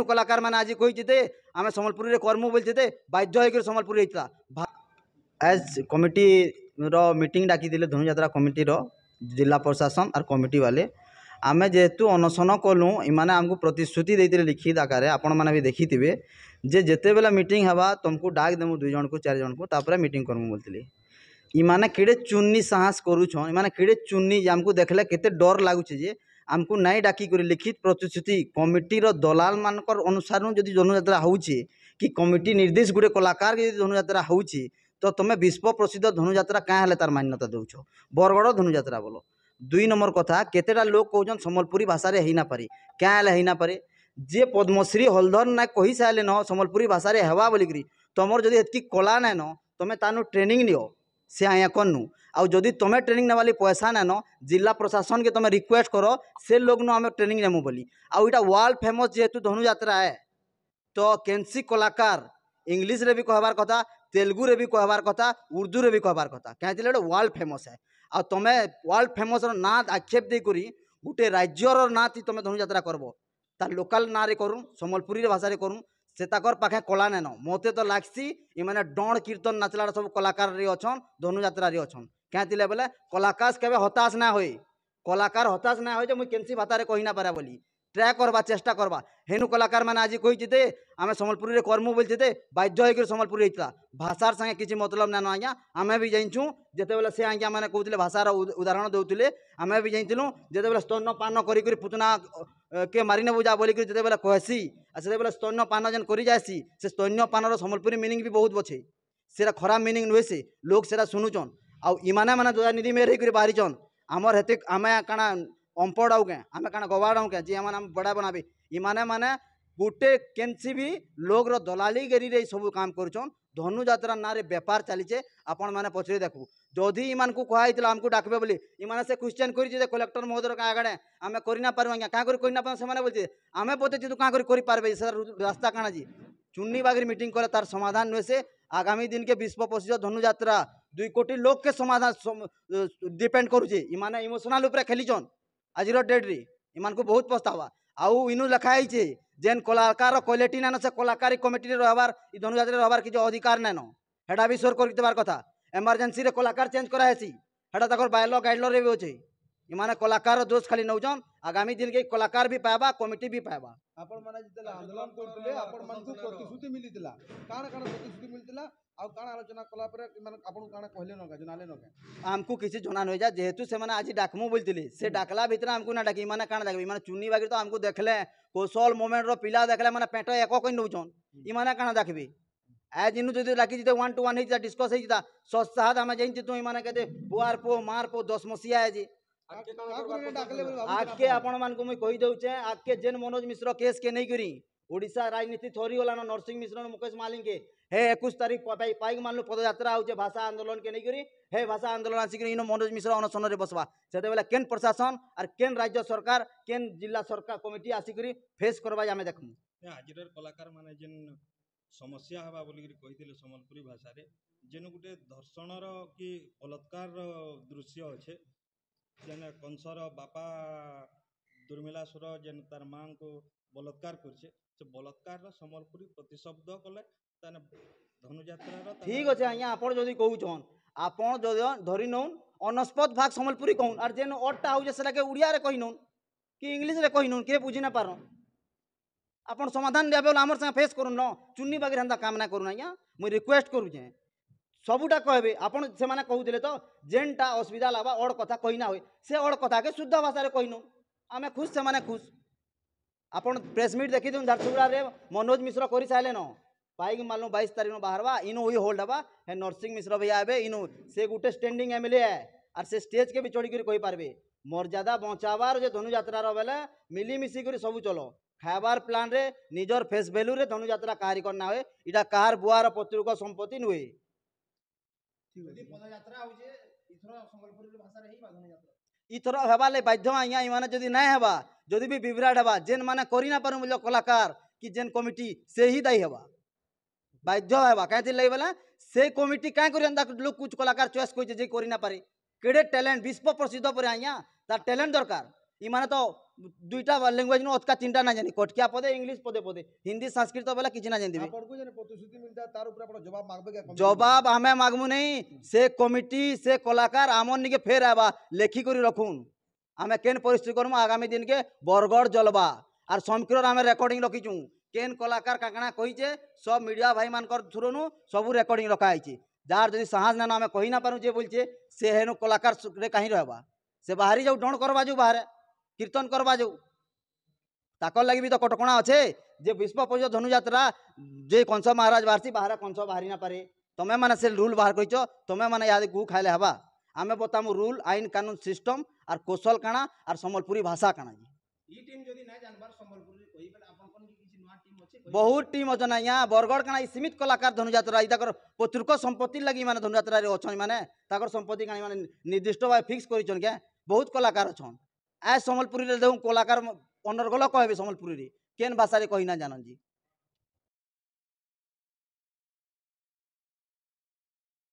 हेनु कलाकार मैंने आज कही आम सम्बलपुर कर्मु बोलते बाध्य होकर सम्बलपुर होता एज कमिटी मीटिंग डाकी धनुजात्रा कमिटी जिला प्रशासन और कमिटी वाले आमे जेहेतु अनशन कलु इमाने आमको प्रतिश्रुति देते लिखित आकार आपण मैंने भी देखी थे जे जिते बेला मीटिंग हवा तुमको डाक देमु 2 जन को 4 जन को तापर मीटिंग करमु बोलते इमाने केड़े चुन्नी साहस करुछन इमाने केड़े चुन्नी आमको देखले केते डर लागुचे जे आमको नाई डाकी कर लिखित प्रतिश्रुति कमिटी दलाल मानकर अनुसार जदि धनुजात्रा होउची कि कमिटी निर्देश गुटे कलाकार के धनुजात्रा होउची तो तुम्हें विश्व प्रसिद्ध धनुजात्रा क्या हेल्ले तार मान्यता दौच बरगड़ धनुजात्रा बोल 2 नंबर कथा केतेटा लोग कहउछन सम्बलपुरी भाषा रे हेना पारे क्या हेल्ले हेना पारे जे पद्मश्री हलधर नायक कही सारे न सम्बलपुरी भाषा रे हेवा बोलिकी तुमर जदि एतकी कला नाइन तुम तानु ट्रेनिंग नियो से आया कनु आउ जदि तुम्हें ट्रेनिंग नेवाली पैसा नाइन जिला प्रशासन के तुम रिक्वेस्ट करो से लोग नु आम ट्रेनिंग नेमु बोली आउ इटा वर्ल्ड फेमस जेहेतु धनुजात्रा है तो केनसी कलाकार इंग्लिश रे भी कहबार कथा तेलुगु रे भी कहबार कथा उर्दू रे भी कहबार कथा कहीं वर्ल्ड फेमस है आ तुम वर्ल्ड फेमस ना आक्षेप देकर गोटे राज्यर ना तुम धनुजात्रा करब तार लोकाल ना रे करूँ सम्बलपुरी भाषा रे करूँ से ताकर पाखे कला नाइन मते तो लागसी इमाने डण कीर्तन नाचला सब कलाकार रे अछन धनुजात्रा रे अछन कहीं बोले कलाकार केबे हताश ना होए कलाकार हताश ना हो मुझे केनसी भाषा रे कही ना पारा बोली ट्राए करवा चेष्टा करवा हेनु कलाकार मैंने आज कही आम सम्बलपुर कर्मु बोलते बाध्य होकर सम्बलपुर होता भाषार संगे किसी मतलब ना आज्ञा आम भी जाइछू जिते बेले से आज्ञा मैंने कहते भाषार उदाहरण दौले आम भी जाइलु जिते बेले स्तन पान कर पुतना के मारी नेबू जा बोलिक जिते बेले कहसी से बेले स्तन पान जेन कर जासी से स्तन पानर सम्बलपुरी मिनिंग भी बहुत अच्छे से खराब मिनिंग नुहे से लोग से शुणुचन आउ इमाने मैंने दयानिधि मेयर होकर बाहरीचन आमर हेते आम काଣା अंपड़ आउ क्या आम क्या गवाड़ आउ क्या जी आम बड़ा बनाबे इमाने माने गोटे केनसी भी लोग दलाली गेरी रे सब काम करुछन धनुजात्रा ना रे व्यापार चलीचे आपण मैंने पचरे देखू जदि इन को कही आमको डाकबे बोली इमाने से क्वेश्चन कर कलेक्टर महोदय क्या आगे आम करना पारू आज्ञा क्या करना से बोलते आम बोलते तू क्या पारे रास्ता काଣା जी चुन्नी बागिर मीटिंग करे तार समाधान नुहे से आगामी दिन के विश्व प्रसिद्ध धनुजात्रा 2 कोटी लोग के समाधान डिपेंड करुचे इमाने इमोशनल उपरे खेलीचन आज डेट रे इमान को बहुत पछतावा आउ इनु लिखाई जेन कलाकार क्वालिटी नान से कलाकारी कमिटी रहबार धनुजात्रा रहबार किसी अधिकार नाइन हेटा भी सोर कर कथा एमरजेंसी रे कलाकार चेंज करासी हेटा तक बायलो गाइडल रे भी अच्छे इमाने कलाकार दोष खाली नौजन आगामी दिन के कलाकार भी पाएबा कमिटी भी पाएबा आपण माने जितले आंदोलन करथले आपण मानकु प्रतिश्रुति मिलितला काण काण प्रतिश्रुति मिलितला आ काण आलोचना कला पर माने आपण काण कहले न जनाले न आमको किसी जना न जा जेहेतु से माने आज डाकमु बोलतिले से डाकला भीतर आमको ना डाकी माने काण डाकबे माने चुन्नी बागी तो आमको देखले कौशल मोमेंट रो पिला देखले माने पेट एको कोइ नउछन इ माने काण डाकबे आज इनु जदि डाकी जिते 1 to 1 हेता डिस्कस हेता सस्ताद आमे जैन तू इ माने कहते बुआर पो मार पो 10 मसिया है जी आके आपण मान को मैं कहि दउचे आके जेन मनोज मिश्र केस के नहीं करी ओडिशा राजनीति थोरी गला नरसिंह मिश्र मुकेश मालिक के हे 21 तारीख पाइक मानलु पदयात्रा होचे भाषा आंदोलन के नहीं करी हे भाषा आंदोलन आसिक इन मनोज मिश्र अनशन रे बसवा सेते बेला केन प्रशासन और केन राज्य सरकार केन जिला सरकार कमिटी आसिक फेस करबा आमे देखमु आजिर कलाकार माने जेन समस्या हवा बोली कहिथिले सम्बलपुरी भाषा रे जेन गुटे धर्षण रो कि बलात्कार दृश्य अच्छे जेन कंसर बापा दुर्मिलासुर जेन तार माँ को बलात्कार करछे से बलात्कार सम्बलपुरी प्रतिशब्द कले ताने धनुजात्रा ठीक अच्छे आज्ञा आपण जदि कहउछन आपण जदि धरि नउन अनस्पत भाग सम्बलपुरी कहउन आर जेन अटटा होजे सेला के उड़िया रे कहि नउन कि इंग्लिश रे कहि नउन के बुझि ना पारो आपण समाधान देबे हमर संग फेस करूँ न चुन्नी बागी हंदा काम ना करूँ आज्ञा मुई रिक्वेस्ट करूँ सबुटा कहबे आपण से माने कहउथिले तो जेनटा असुविधा लाबा अड़ कथा कहिना होय से अड़ कथा के शुद्ध भाषा रे कहिनु आमे खुश से माने खुश आपण प्रेस मीट देखि दुन झारसुगुड़ा रे मनोज मिश्र करि साइले न पाइक मालनु 22 तारिख बाहरवा इनु हुई होल्ड हवा हे नरसिंह मिश्र भैया आबे इनु से गुटे स्टैंडिंग एमएलए है और से स्टेज के भी चढ़ी कर कहि पारबे मर्यादा बचावार जे धनुजात्रा रो बेले मिली मिसी कर सब चलो खाइबार प्लान रे निजर फेस वैल्यू रे धनुजात्रा काहारी करना होय इटा काहार बुआर पत्रिक संपत्ति नुहे इथर हेबाले बाध्य आज्ञा इमाने जदि नहीं हेबा जदि भी विभ्राट हेबा जेन माने करि ना पारु बोलो कलाकार कि जेन कमिटी से ही दायी हेबा बाध्य हेबा कहीं लगे बोला से कमिटी क्या कर लोग कुछ कलाकार चॉइस कर जे करि ना पारे केड़े टैलेंट विश्व प्रसिद्ध पर आज्ञा तार टैलेंट दरकार इमाने तो दुईटा लैंग्वेज नु अतका तीनटा ना जानी कटकिया पदे इंग्लिश पदे पदे हिंदी संस्कृत बेला किछि ना जानी आपको जेन प्रतिश्रुति मिलता तार ऊपर आपण जवाब मांगबे क्या जवाब आमे मागमु नहीं से कमिटी से कलाकार आमन निके फेर आबा लेखी करी रखुन आमे केन परिस्थिति करमु आगामी दिन के बरगढ़ जलवा आर समकिर आमे रेकर्डिंग रखिचु केन कलाकार काकणा कहिचे सब मीडिया भाई मानकर थ्रुनु सब रेकर्डिंग रखा आइछि जार जदि साहस ना आमे कहि ना पारु जे बोलचे से हेनु कलाकार रे काहि रहबा से बाहरी जाऊ डोंड करबा जो बाहर कीर्तन करबा जो ताकर लगी भी तो कटकणा अच्छे जे विश्व परिषद धनुयात्रा जे कंस महाराज बाहर बाहर कंस बाहरी ना पारे तमें मैंने से रूल बाहर कहीच तमें मैंने याद गु खाइले हवा आमे बतामु रूल आईन कानून सिस्टम आर कौशल काଣା आर सम्बलपुरी भाषा काଣା जी टीम जदि ना जानबार संबलपुर कहि बेले आपन कोन किछि नवा टीम अछि बहुत टीम अच्छा ना यहाँ बरगढ़ काଣା सीमित कलाकार धनुयात्रा इताकर पत्रिक संपत्ति लगी माने धनुयात्रा रे अछन माने ताकर संपत्ति काणी माने निर्दिष्ट भाव फिक्स करिछन के बहुत कलाकार अछन आ सम्बलपुरी रे देखु कलाकार अनर्गल कहबे सम्बलपुरी रे केन भाषा रे कहि ना जानन जी